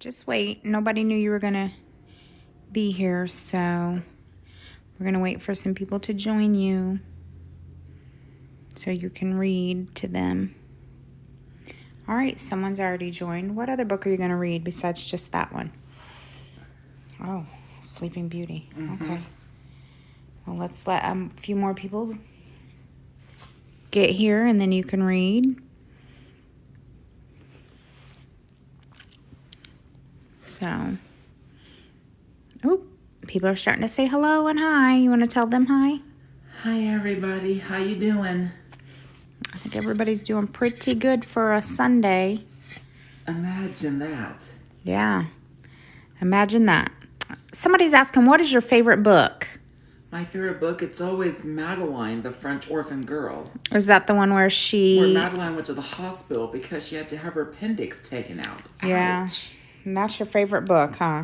Just wait. Nobody knew you were going to be here, so we're going to wait for some people to join you so you can read to them. All right, someone's already joined. What other book are you going to read besides just that one? Oh, Sleeping Beauty. Okay. Well, let's let a few more people get here, and then you can read. So, oh, people are starting to say hello and hi. You want to tell them hi? Hi, everybody. How you doing? I think everybody's doing pretty good for a Sunday. Imagine that. Yeah, imagine that. Somebody's asking, what is your favorite book? My favorite book, it's always Madeline, the French orphan girl. Is that the one where Where Madeline went to the hospital because she had to have her appendix taken out. Yeah, Ouch. and that's your favorite book, huh?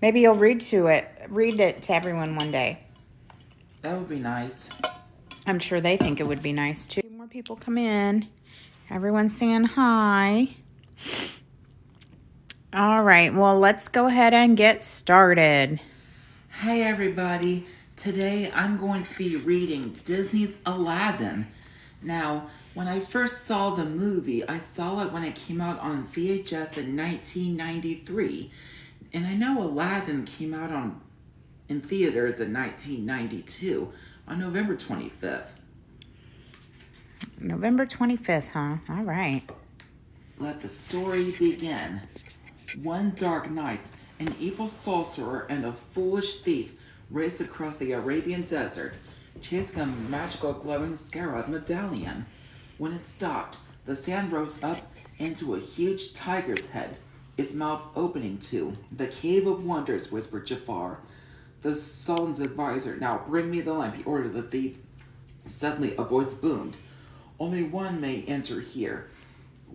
Maybe you'll read it to everyone one day. That would be nice. I'm sure they think it would be nice, too. More people come in. Everyone's saying hi. All right, well, let's go ahead and get started. Hi, everybody. Today, I'm going to be reading Disney's Aladdin. Now, when I first saw the movie, I saw it when it came out on VHS in 1993. And I know Aladdin came out in theaters in 1992 on November 25th. November 25th, huh? All right. Let the story begin. One dark night, an evil sorcerer and a foolish thief raced across the Arabian desert, chasing a magical glowing scarab medallion. When it stopped, the sand rose up into a huge tiger's head, its mouth opening to the Cave of Wonders, whispered Jafar, the Sultan's advisor. Now bring me the lamp, he ordered the thief. Suddenly a voice boomed. Only one may enter here,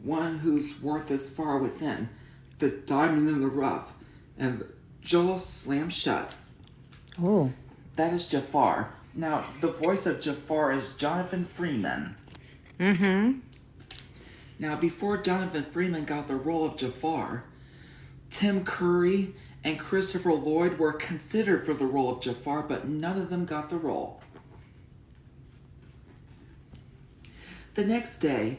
one whose worth is far within, the diamond in the rough, and the jaw slammed shut. Oh. That is Jafar. Now, the voice of Jafar is Jonathan Freeman. Mm-hmm. Now, before Jonathan Freeman got the role of Jafar, Tim Curry and Christopher Lloyd were considered for the role of Jafar, but none of them got the role. The next day,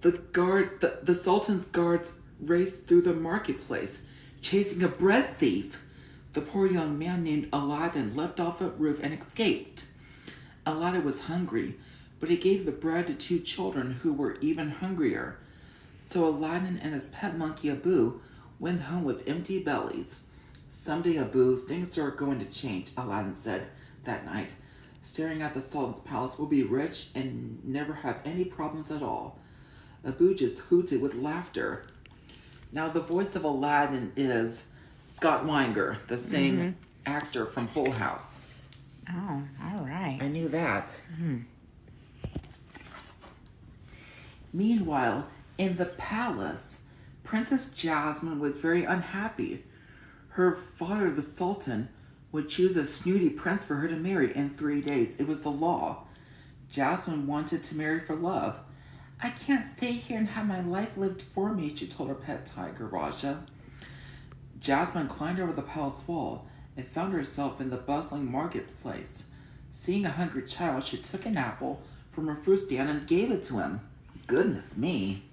the Sultan's guards raced through the marketplace, chasing a bread thief. The poor young man named Aladdin leapt off a roof and escaped. Aladdin was hungry, but he gave the bread to two children who were even hungrier. So Aladdin and his pet monkey Abu went home with empty bellies. Someday, Abu, things are going to change, Aladdin said that night. Staring at the Sultan's palace, we'll be rich and never have any problems at all. Abu just hooted with laughter. Now, the voice of Aladdin is Scott Weinger, the same actor from Full House. Oh, all right. I knew that. Meanwhile, in the palace, Princess Jasmine was very unhappy. Her father, the Sultan, would choose a snooty prince for her to marry in 3 days. It was the law. Jasmine wanted to marry for love. I can't stay here and have my life lived for me, she told her pet tiger, Raja. Jasmine climbed over the palace wall and found herself in the bustling marketplace. Seeing a hungry child, she took an apple from her fruit stand and gave it to him. Goodness me.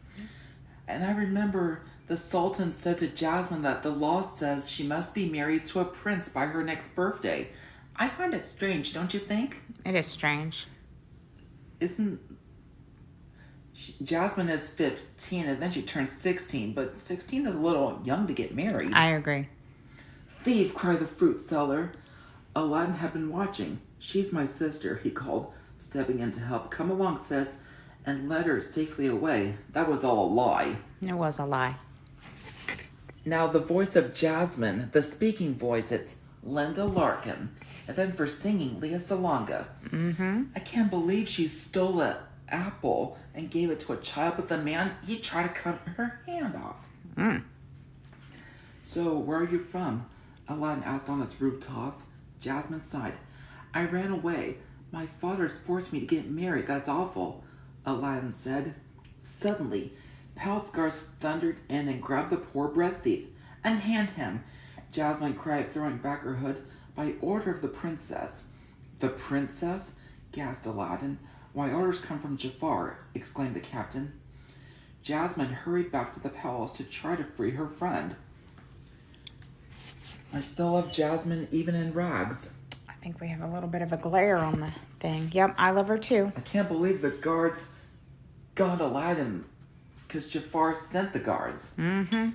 And I remember the Sultan said to Jasmine that the law says she must be married to a prince by her next birthday. I find it strange, don't you think? It is strange. Jasmine is 15 and then she turns 16, but 16 is a little young to get married. I agree. Thief, cried the fruit seller. Aladdin had been watching. She's my sister, he called, stepping in to help. Come along, sis, and led her safely away. That was all a lie. It was a lie. Now, the voice of Jasmine, the speaking voice, it's Linda Larkin. And then for singing, Leah Salonga. I can't believe she stole an apple and gave it to a child, but the man, he tried to cut her hand off. So, where are you from? Aladdin asked on his rooftop. Jasmine sighed. I ran away. My father's forced me to get married. That's awful, Aladdin said. Suddenly, palace guards thundered in and grabbed the poor bread thief. Unhand him, Jasmine cried, throwing back her hood. By order of the princess. The princess? Gasped Aladdin. Why, orders come from Jafar, exclaimed the captain. Jasmine hurried back to the palace to try to free her friend. I still love Jasmine even in rags. I think we have a little bit of a glare on the thing. Yep, I love her too. I can't believe the guards got Aladdin because Jafar sent the guards. Mm-hmm.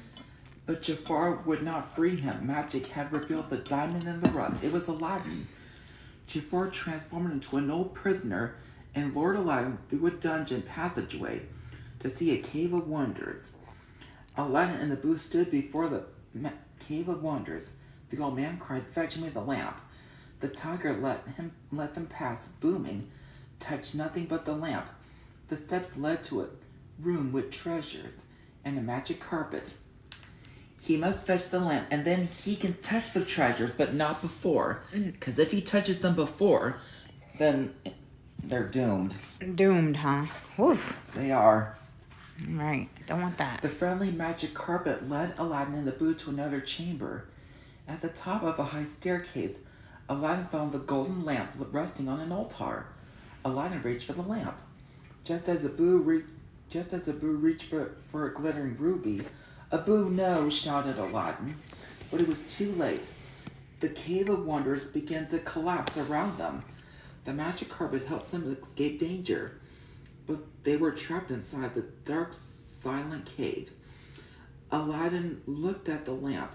But Jafar would not free him. Magic had revealed the diamond in the rough. It was Aladdin. Jafar transformed into an old prisoner and lured Aladdin through a dungeon passageway to see a cave of wonders. Aladdin and the Boo stood before the cave of wonders. The old man cried, "Fetch me the lamp." The tiger let them pass, booming, touched nothing but the lamp. The steps led to a room with treasures and a magic carpet. He must fetch the lamp, and then he can touch the treasures, but not before. Because if he touches them before, then they're doomed. Doomed, huh? Woof. They are. Right. Don't want that. The friendly magic carpet led Aladdin and the Boo to another chamber. At the top of a high staircase, Aladdin found the golden lamp resting on an altar. Aladdin reached for the lamp. Just as the Boo reached for a glittering ruby, "A Boo, no!" shouted Aladdin. But it was too late. The cave of wonders began to collapse around them. The magic carpet helped them escape danger, but they were trapped inside the dark, silent cave. Aladdin looked at the lamp.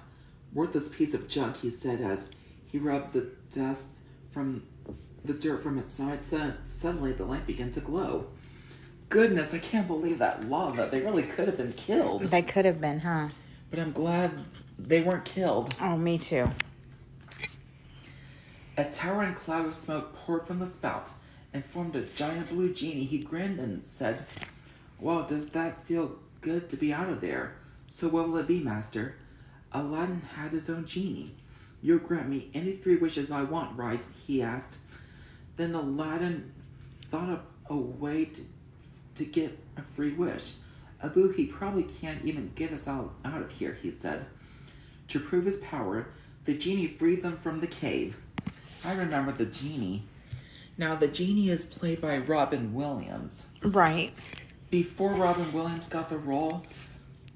"Worthless piece of junk," he said as he rubbed the dirt from its side. Suddenly, the lamp began to glow. Goodness, I can't believe that lava. They really could have been killed. They could have been, huh? But I'm glad they weren't killed. Oh, me too. A towering cloud of smoke poured from the spout and formed a giant blue genie. He grinned and said, "Well, does that feel good to be out of there? So what will it be, master?" Aladdin had his own genie. "You'll grant me any 3 wishes I want, right?" he asked. Then Aladdin thought of a way to get a free wish. "Abu, he probably can't even get us out of here," he said. To prove his power, the genie freed them from the cave. I remember the genie. Now, the genie is played by Robin Williams. Right. Before Robin Williams got the role,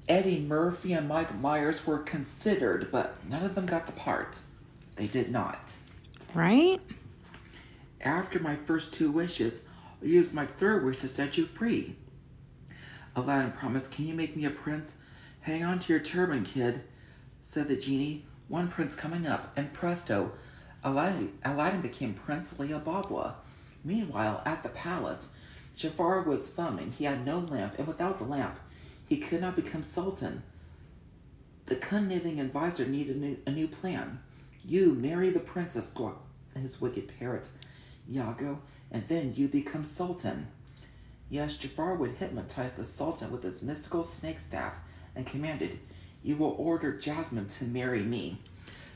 Eddie Murphy and Mike Myers were considered, but none of them got the part. They did not. Right? After my first 2 wishes, I'll use my 3rd wish to set you free. Aladdin promised. "Can you make me a prince?" "Hang on to your turban, kid," said the genie. "One prince coming up," and presto, Aladdin became Prince Leobabwa. Meanwhile, at the palace, Jafar was fumming. He had no lamp, and without the lamp, he could not become sultan. The cunning advisor needed a new plan. "You marry the princess," squawked his wicked parrot, Iago, "and then you become sultan." Yes, Jafar would hypnotize the sultan with his mystical snake staff and commanded, "You will order Jasmine to marry me."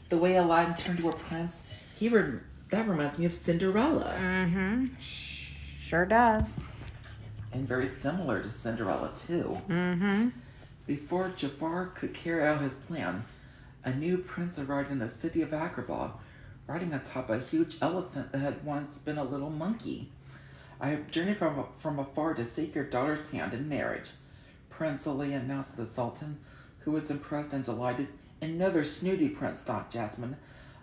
The way Aladdin turned to a prince, that reminds me of Cinderella. Mm-hmm. Sure does. And very similar to Cinderella, too. Mm-hmm. Before Jafar could carry out his plan, a new prince arrived in the city of Agrabah, riding atop a huge elephant that had once been a little monkey. "I have journeyed from afar to seek your daughter's hand in marriage," Prince Ali announced to the Sultan, who was impressed and delighted. "Another snooty prince," thought Jasmine.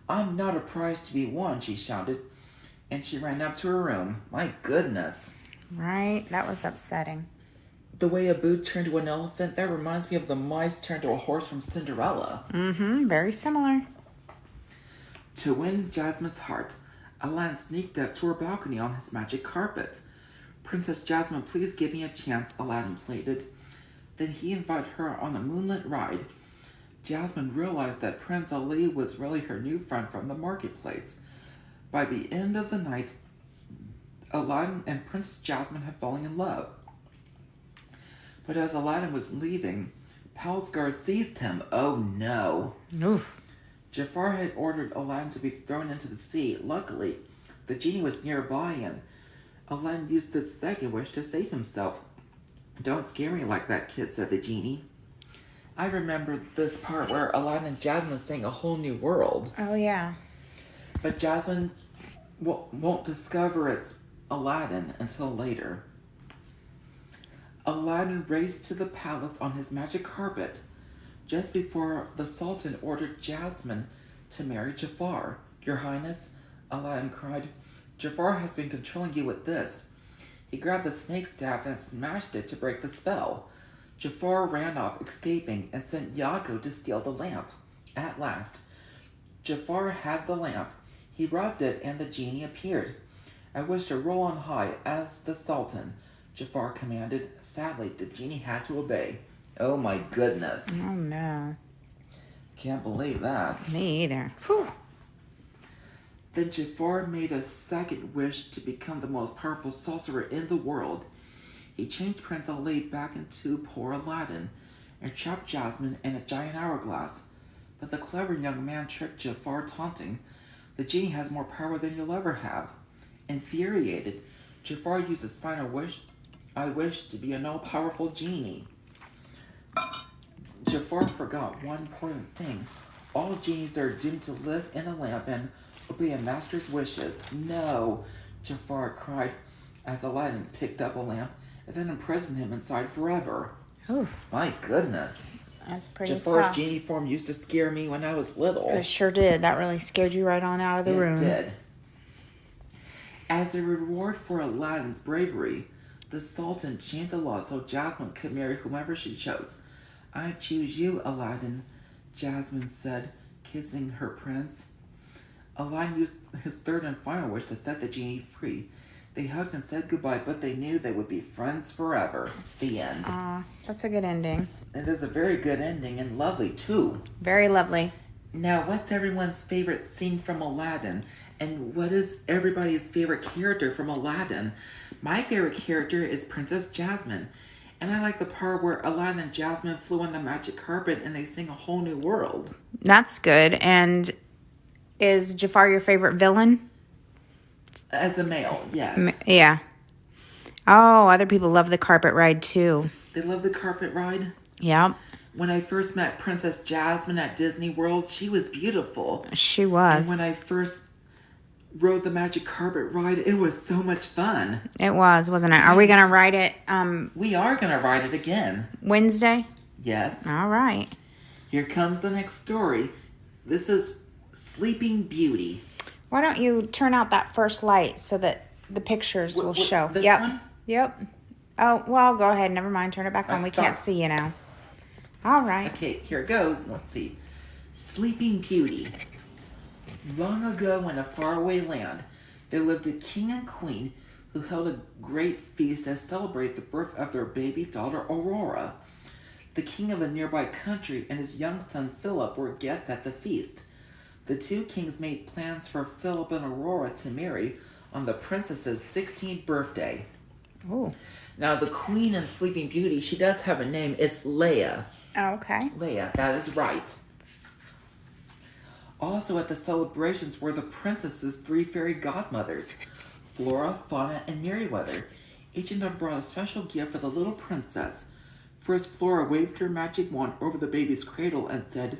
"I'm not a prize to be won," she shouted, and she ran up to her room. My goodness. Right? That was upsetting. The way Abu turned to an elephant, that reminds me of the mice turned to a horse from Cinderella. Mm-hmm. Very similar. To win Jasmine's heart, Aladdin sneaked up to her balcony on his magic carpet. "Princess Jasmine, please give me a chance," Aladdin pleaded. Then he invited her on a moonlit ride. Jasmine realized that Prince Ali was really her new friend from the marketplace. By the end of the night, Aladdin and Princess Jasmine had fallen in love. But as Aladdin was leaving, palace guards seized him. Oh no. Oof. Jafar had ordered Aladdin to be thrown into the sea. Luckily, the genie was nearby and Aladdin used the 2nd wish to save himself. "Don't scare me like that, kid," said the genie. I remember this part where Aladdin and Jasmine sang A Whole New World. Oh, yeah. But Jasmine won't discover it's Aladdin until later. Aladdin raced to the palace on his magic carpet just before the Sultan ordered Jasmine to marry Jafar. Your Highness, Aladdin cried, Jafar has been controlling you with this. He grabbed the snake staff and smashed it to break the spell. Jafar ran off, escaping, and sent Yago to steal the lamp. At last, Jafar had the lamp. He rubbed it, and the genie appeared. I wish to roll on high as the Sultan, Jafar commanded. Sadly, the genie had to obey. Oh my goodness. Oh, no. Can't believe that. Me either. Whew. Then Jafar made a second wish to become the most powerful sorcerer in the world. He changed Prince Ali back into poor Aladdin and trapped Jasmine in a giant hourglass. But the clever young man tricked Jafar, taunting, the genie has more power than you'll ever have. Infuriated, Jafar used his final wish, I wish to be an all-powerful genie. Jafar forgot one important thing. All genies are doomed to live in a lamp and obey a master's wishes. No, Jafar cried as Aladdin picked up a lamp and then imprisoned him inside forever. Oof. My goodness. That's pretty Jafar's tough. genie form used to scare me when I was little. It sure did. That really scared you right on out of the room. It did. As a reward for Aladdin's bravery, the Sultan changed the law so Jasmine could marry whomever she chose. I choose you, Aladdin, Jasmine said, kissing her prince. Aladdin used his third and final wish to set the genie free. They hugged and said goodbye, but they knew they would be friends forever. The end. Aw, that's a good ending. It is a very good ending and lovely, too. Very lovely. Now, what's everyone's favorite scene from Aladdin? And what is everybody's favorite character from Aladdin? My favorite character is Princess Jasmine. And I like the part where Aladdin and Jasmine flew on the magic carpet and they sing A Whole New World. That's good. And is Jafar your favorite villain? As a male, yes. Yeah. Oh, other people love the carpet ride too. They love the carpet ride. Yep. When I first met Princess Jasmine at Disney World, she was beautiful. She was. And when I first rode the magic carpet ride, it was so much fun. It was, wasn't it? Are we going to ride it We are going to ride it again. Wednesday? Yes. All right. Here comes the next story. This is Sleeping Beauty. Why don't you turn out that first light so that the pictures will show? This Yep. one? Yep. Oh, well, go ahead. Never mind. Turn it back on. We can't see you now. All right. Okay, here it goes. Let's see. Sleeping Beauty. Long ago in a faraway land, there lived a king and queen who held a great feast to celebrate the birth of their baby daughter Aurora. The king of a nearby country and his young son Philip were guests at the feast. The two kings made plans for Philip and Aurora to marry on the princess's 16th birthday. Ooh. Now, the queen in Sleeping Beauty, she does have a name. It's Leia. Oh, okay. Leia, that is right. Also at the celebrations were the princess's three fairy godmothers, Flora, Fauna, and Merryweather. Each of them brought a special gift for the little princess. First, Flora waved her magic wand over the baby's cradle and said,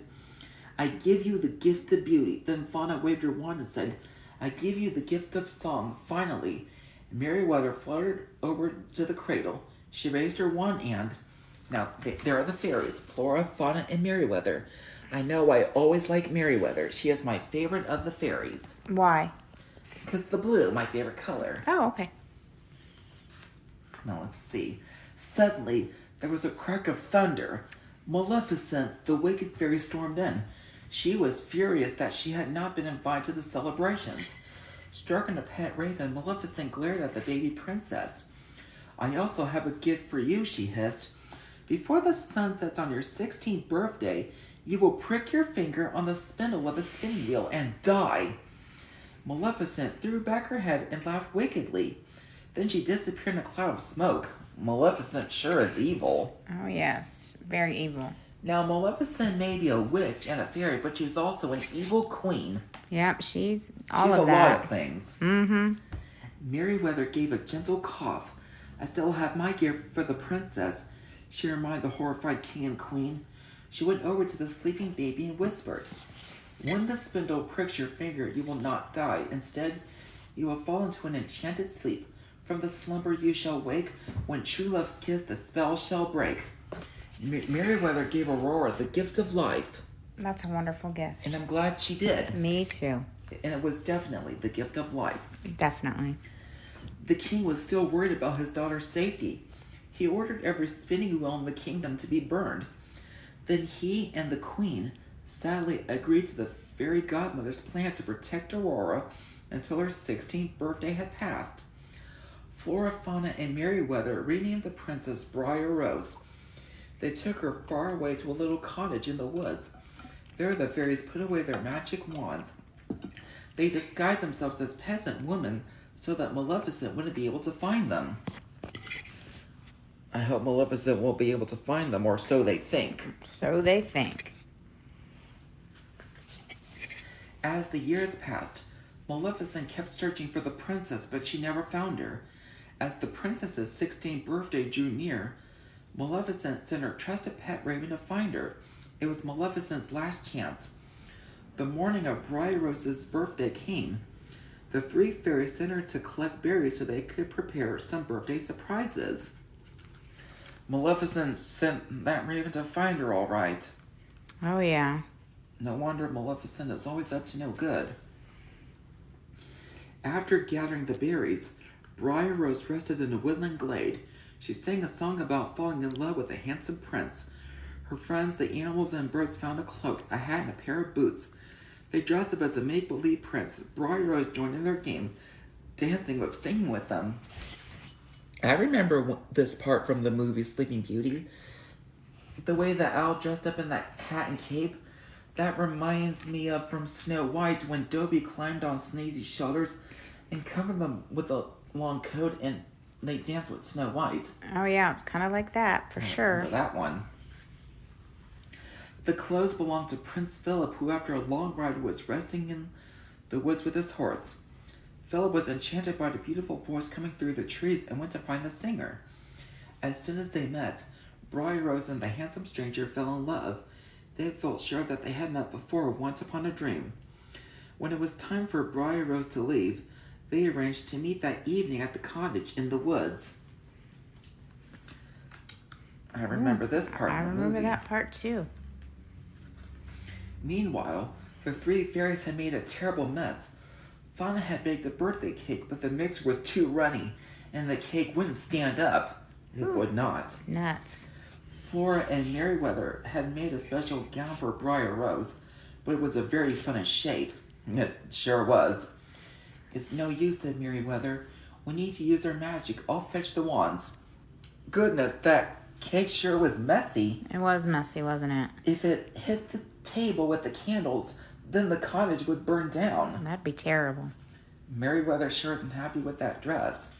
I give you the gift of beauty. Then Fauna waved her wand and said, I give you the gift of song. Finally, Merryweather fluttered over to the cradle. She raised her wand and... Now, there are the fairies, Flora, Fauna, and Merryweather. I know I always like Merryweather. She is my favorite of the fairies. Why? Because the blue, my favorite color. Oh, okay. Now, let's see. Suddenly, there was a crack of thunder. Maleficent, the wicked fairy, stormed in. She was furious that she had not been invited to the celebrations. Stroking a pet raven, Maleficent glared at the baby princess. I also have a gift for you, she hissed. Before the sun sets on your 16th birthday, you will prick your finger on the spindle of a spinning wheel and die. Maleficent threw back her head and laughed wickedly. Then she disappeared in a cloud of smoke. Maleficent sure is evil. Oh, yes. Very evil. Now, Maleficent may be a witch and a fairy, but she's also an evil queen. Yep, she's She's of a that. lot of things. Mm-hmm. Merryweather gave a gentle cough. I still have my gift for the princess, she reminded the horrified king and queen. She went over to the sleeping baby and whispered, "When the spindle pricks your finger, you will not die. Instead, you will fall into an enchanted sleep. From the slumber you shall wake. When true love's kiss, the spell shall break." Meriwether gave Aurora the gift of life. That's a wonderful gift. And I'm glad she did. Me too. And it was definitely the gift of life. Definitely. The king was still worried about his daughter's safety. He ordered every spinning wheel in the kingdom to be burned. Then he and the queen sadly agreed to the fairy godmother's plan to protect Aurora until her 16th birthday had passed. Flora, Fauna, and Meriwether renamed the princess Briar Rose. They took her far away to a little cottage in the woods. There the fairies put away their magic wands. They disguised themselves as peasant women so that Maleficent wouldn't be able to find them. I hope Maleficent won't be able to find them, or so they think. So they think. As the years passed, Maleficent kept searching for the princess, but she never found her. As the princess's 16th birthday drew near, Maleficent sent her trusted pet Raven to find her. It was Maleficent's last chance. The morning of Briar Rose's birthday came. The three fairies sent her to collect berries so they could prepare some birthday surprises. Maleficent sent that Raven to find her, all right. Oh, yeah. No wonder Maleficent is always up to no good. After gathering the berries, Briar Rose rested in a woodland glade. She sang a song about falling in love with a handsome prince. Her friends, the animals and birds, found a cloak, a hat, and a pair of boots. They dressed up as a make-believe prince. Briar Rose joined in their game, dancing with singing with them. I remember this part from the movie Sleeping Beauty. The way the owl dressed up in that hat and cape. That reminds me of from Snow White when Dobby climbed on Sneezy's shoulders and covered them with a long coat and they danced with Snow White. Oh, yeah, it's kind of like that, for sure. That one. The clothes belonged to Prince Philip, who after a long ride was resting in the woods with his horse. Philip was enchanted by the beautiful voice coming through the trees and went to find the singer. As soon as they met, Briar Rose and the handsome stranger fell in love. They felt sure that they had met before once upon a dream. When it was time for Briar Rose to leave, they arranged to meet that evening at the cottage in the woods. I remember this part in the movie. I remember that part too. Meanwhile, the three fairies had made a terrible mess. Fauna had baked a birthday cake, but the mixer was too runny, and the cake wouldn't stand up. It would not. Nuts. Flora and Meriwether had made a special gown for Briar Rose, but it was a very funny shape. It sure was. "It's no use," said Meriwether. "We need to use our magic. I'll fetch the wands." Goodness, that cake sure was messy. It was messy, wasn't it? If it hit the table with the candles, then the cottage would burn down. That'd be terrible. Meriwether sure isn't happy with that dress.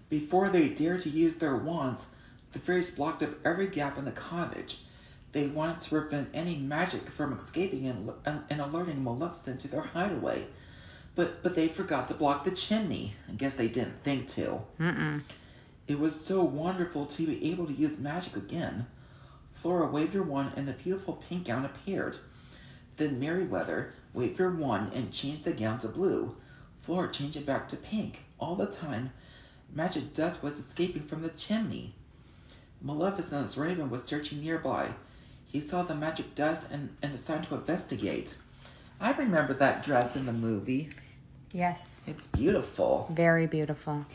Before they dared to use their wands, the fairies blocked up every gap in the cottage. They wanted to prevent any magic from escaping and alerting Maleficent to their hideaway. But they forgot to block the chimney. I guess they didn't think to. It was so wonderful to be able to use magic again. Flora waved her wand and a beautiful pink gown appeared. Then Meriwether waved her wand and changed the gown to blue. Flora changed it back to pink. All the time, magic dust was escaping from the chimney. Maleficent's Raven was searching nearby. He saw the magic dust and decided to investigate. I remember that dress in the movie. Yes. It's beautiful. Very beautiful.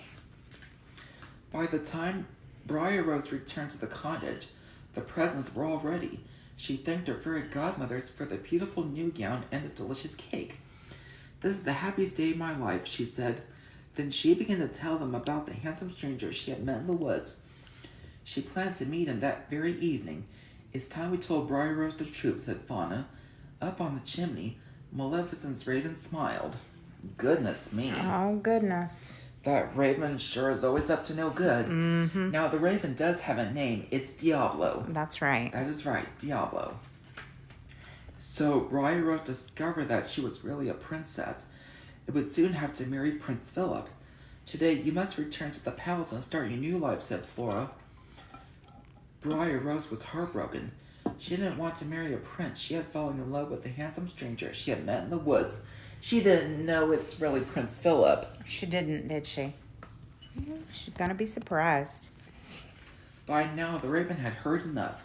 By the time Briar Rose returned to the cottage, the presents were all ready. She thanked her fairy godmothers for the beautiful new gown and the delicious cake. "This is the happiest day of my life," she said. Then she began to tell them about the handsome stranger she had met in the woods. She planned to meet him that very evening. "It's time we told Briar Rose the truth," said Fauna. Up on the chimney, Maleficent's Raven smiled. Goodness me. Oh, goodness. That Raven sure is always up to no good. Now, the Raven does have a name. It's Diablo. That's right. That is right, Diablo. So, Briar Rose discovered that she was really a princess. It would soon have to marry Prince Philip. "Today, you must return to the palace and start your new life," said Flora. Briar Rose was heartbroken. She didn't want to marry a prince. She had fallen in love with a handsome stranger she had met in the woods. She didn't know it's really Prince Philip. She didn't, did she? She's gonna be surprised. By now, the raven had heard enough.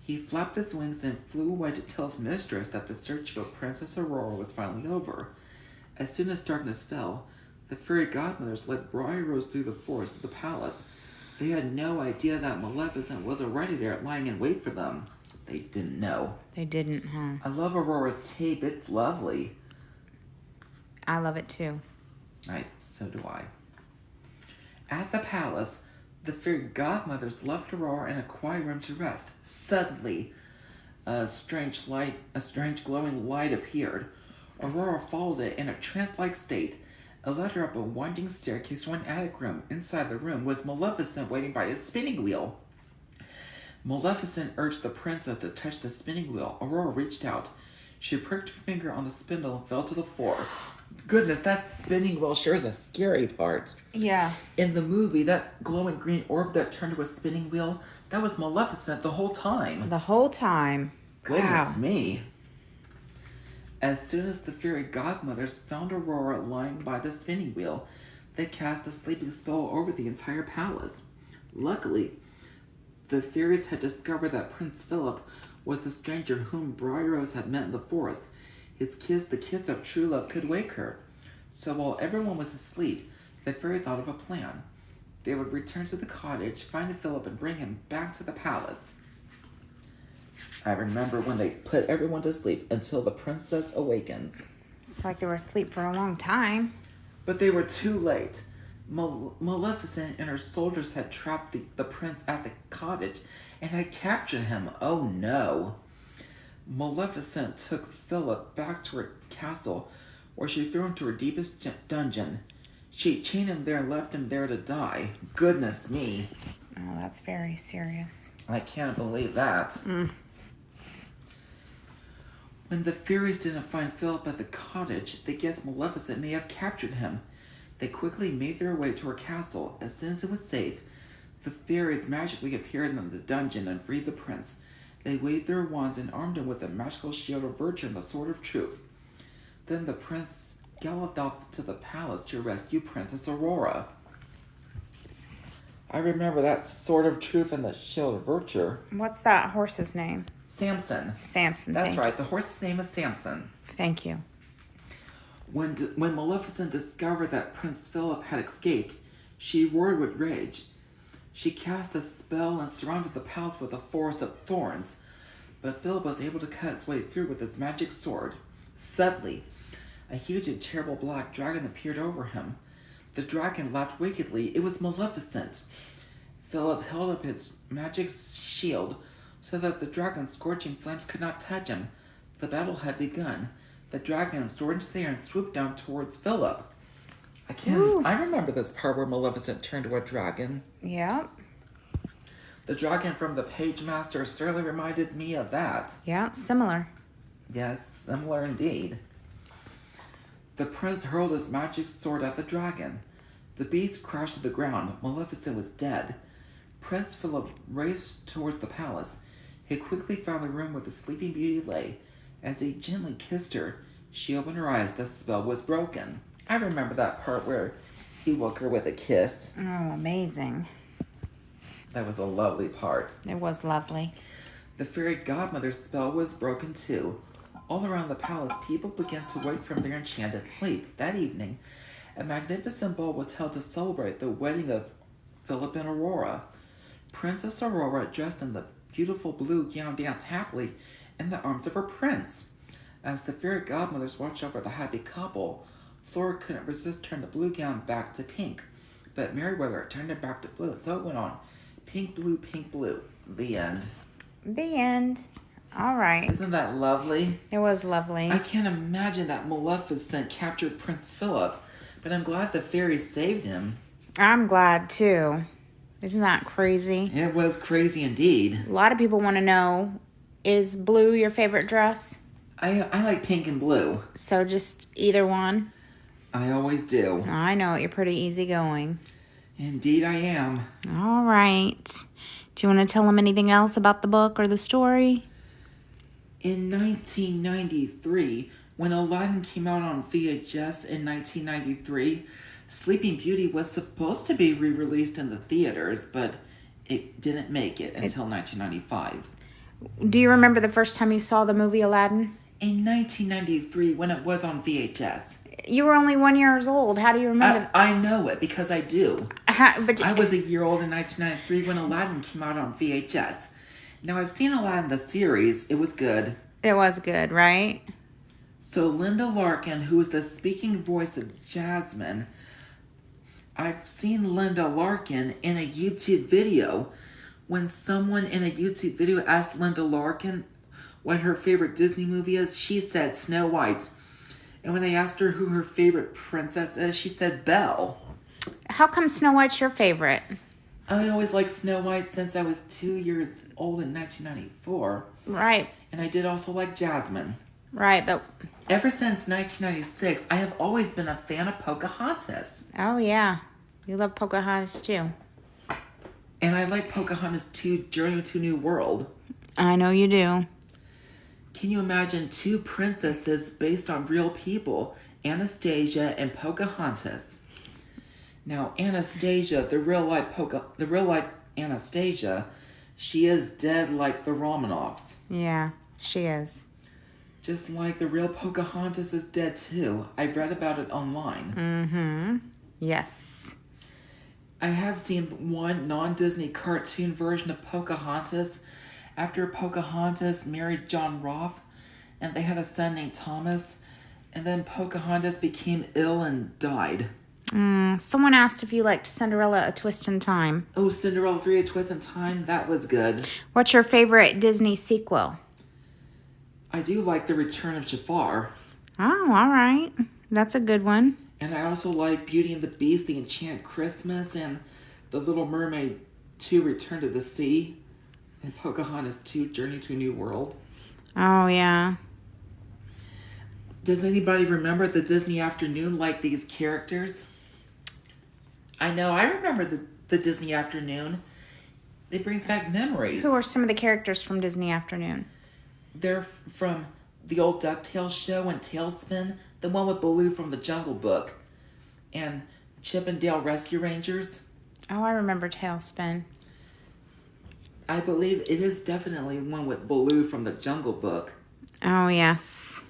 He flapped his wings and flew away to tell his mistress that the search for Princess Aurora was finally over. As soon as darkness fell, the fairy godmothers led Briar Rose through the forest to the palace. They had no idea that Maleficent was already there, lying in wait for them. They didn't know. They didn't, huh? I love Aurora's cape. It's lovely. I love it too. So do I. At the palace, the fairy godmothers left Aurora in a quiet room to rest. Suddenly, a strange glowing light appeared. Aurora followed it in a trance-like state. It led her up a winding staircase to an attic room. Inside the room was Maleficent waiting by a spinning wheel. Maleficent urged the princess to touch the spinning wheel. Aurora reached out. She pricked her finger on the spindle and fell to the floor. Goodness, that spinning wheel sure is a scary part. Yeah. In the movie, that glowing green orb that turned to a spinning wheel, that was Maleficent the whole time. The whole time. Goodness me. As soon as the fairy godmothers found Aurora lying by the spinning wheel, they cast a sleeping spell over the entire palace. Luckily, the fairies had discovered that Prince Philip was the stranger whom Briar Rose had met in the forest. His kiss, the kiss of true love, could wake her. So while everyone was asleep, the fairies thought of a plan. They would return to the cottage, find Philip, and bring him back to the palace. I remember when they put everyone to sleep until the princess awakens. It's like they were asleep for a long time. But they were too late. Maleficent and her soldiers had trapped the prince at the cottage and had captured him. Oh no. Maleficent took Philip back to her castle, where she threw him to her deepest dungeon. She chained him there and left him there to die. Goodness me. Oh, that's very serious. I can't believe that. When the fairies didn't find Philip at the cottage, they guessed Maleficent may have captured him. They quickly made their way to her castle. As soon as it was safe, the fairies magically appeared in the dungeon and freed the prince. They waved their wands and armed him with the magical shield of virtue and the sword of truth. Then the prince galloped off to the palace to rescue Princess Aurora. I remember that sword of truth and the shield of virtue. What's that horse's name? Samson. Samson. That's right. The horse's name is Samson. Thank you. When Maleficent discovered that Prince Philip had escaped, she roared with rage. She cast a spell and surrounded the palace with a forest of thorns, but Philip was able to cut his way through with his magic sword. Suddenly, a huge and terrible black dragon appeared over him. The dragon laughed wickedly. It was Maleficent. Philip held up his magic shield so that the dragon's scorching flames could not touch him. The battle had begun. The dragon soared into the air and swooped down towards Philip. I remember this part where Maleficent turned to a dragon. Yeah. The dragon from the Page Master certainly reminded me of that. Yeah, similar. Yes, similar indeed. The prince hurled his magic sword at the dragon. The beast crashed to the ground. Maleficent was dead. Prince Philip raced towards the palace. He quickly found the room where the Sleeping Beauty lay. As he gently kissed her, she opened her eyes. The spell was broken. I remember that part where he woke her with a kiss. Oh, amazing. That was a lovely part. It was lovely. The fairy godmother's spell was broken too. All around the palace, people began to wake from their enchanted sleep. That evening, a magnificent ball was held to celebrate the wedding of Philip and Aurora. Princess Aurora, dressed in the beautiful blue gown, danced happily in the arms of her prince. As the fairy godmothers watched over the happy couple, Flora couldn't resist turning the blue gown back to pink. But Merryweather turned it back to blue, so it went on. Pink, blue, pink, blue. The end. The end. All right. Isn't that lovely? It was lovely. I can't imagine that Maleficent captured Prince Philip, but I'm glad the fairies saved him. I'm glad, too. Isn't that crazy? It was crazy indeed. A lot of people want to know, is blue your favorite dress? I like pink and blue. So just either one? I always do. I know, you're pretty easygoing. Indeed I am. All right. Do you want to tell them anything else about the book or the story? In 1993, when Aladdin came out on VHS in 1993, Sleeping Beauty was supposed to be re-released in the theaters, but it didn't make it until 1995. Do you remember the first time you saw the movie Aladdin? In 1993, when it was on VHS. You were only 1 year old. How do you remember? I know it because I do. But I was a year old in 1993 when Aladdin came out on VHS. Now, I've seen Aladdin the series. It was good. It was good, right? So Linda Larkin, who is the speaking voice of Jasmine, I've seen Linda Larkin in a YouTube video. When someone in a YouTube video asked Linda Larkin what her favorite Disney movie is, she said Snow White. And when they asked her who her favorite princess is, she said Belle. How come Snow White's your favorite? I always liked Snow White since I was 2 years old in 1994. Right. And I did also like Jasmine. Right, but... Ever since 1996, I have always been a fan of Pocahontas. Oh, yeah. You love Pocahontas, too. And I like Pocahontas 2, Journey to New World. I know you do. Can you imagine two princesses based on real people, Anastasia and Pocahontas? Now, Anastasia, the real life Anastasia, she is dead like the Romanovs. Yeah, she is. Just like the real Pocahontas is dead too. I read about it online. Mm-hmm. Yes. I have seen one non-Disney cartoon version of Pocahontas after Pocahontas married John Roth, and they had a son named Thomas, and then Pocahontas became ill and died. Someone asked if you liked Cinderella, A Twist in Time. Oh, Cinderella 3, A Twist in Time, that was good. What's your favorite Disney sequel? I do like The Return of Jafar. Oh, all right. That's a good one. And I also like Beauty and the Beast, The Enchanted Christmas, and The Little Mermaid 2, Return to the Sea, and Pocahontas 2, Journey to a New World. Oh, yeah. Does anybody remember the Disney afternoon like these characters? I know, I remember the Disney afternoon. It brings back memories. Who are some of the characters from Disney Afternoon? They're from the old DuckTales show and Tailspin, the one with Baloo from the Jungle Book, and Chip and Dale Rescue Rangers. Oh, I remember Tailspin. I believe it is definitely one with Baloo from the Jungle Book. Oh, yes.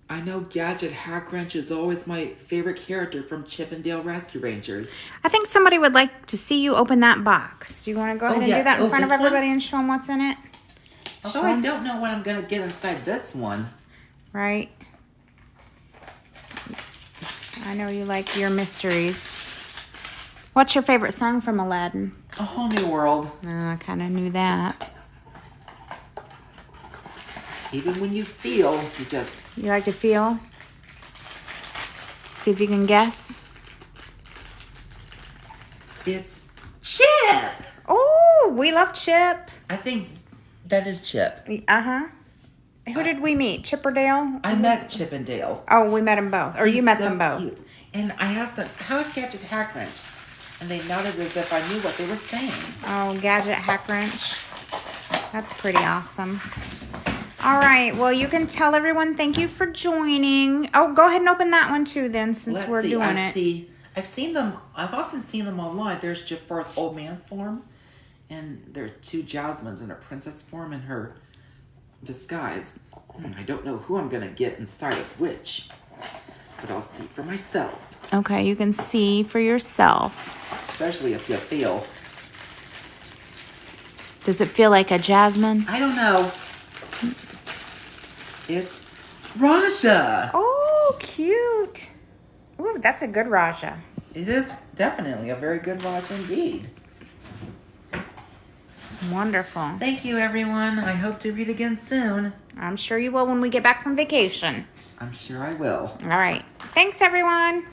I know Gadget Hackwrench is always my favorite character from Chip and Dale Rescue Rangers. I think somebody would like to see you open that box. Do you want to go ahead and do that in front of everybody and show them what's in it? Although I don't know what I'm going to get inside this one. Right. I know you like your mysteries. What's your favorite song from Aladdin? A Whole New World. Oh, I kind of knew that. Even when you feel, you just... You like to feel? See if you can guess. It's Chip! Oh, we love Chip. I think that is Chip. Uh-huh. Who did we meet? Chip or Dale? I met Chip and Dale. Oh, we met them both. Or you met them both. Cute. And I asked them, how is Gadget Hackwrench? And they nodded as if I knew what they were saying. Oh, Gadget Hackwrench. That's pretty awesome. All right. Well, you can tell everyone thank you for joining. Oh, go ahead and open that one too then, since we're doing it. I've seen them. I've often seen them online. There's Jafar's old man form, and there are two Jasmines in her princess form in her disguise. I don't know who I'm going to get inside of which, but I'll see for myself. Okay, you can see for yourself. Especially if you feel. Does it feel like a Jasmine? I don't know. It's Raja. Oh, cute. Ooh, that's a good Raja. It is definitely a very good Raja indeed. Wonderful. Thank you, everyone. I hope to read again soon. I'm sure you will when we get back from vacation. I'm sure I will. All right. Thanks, everyone.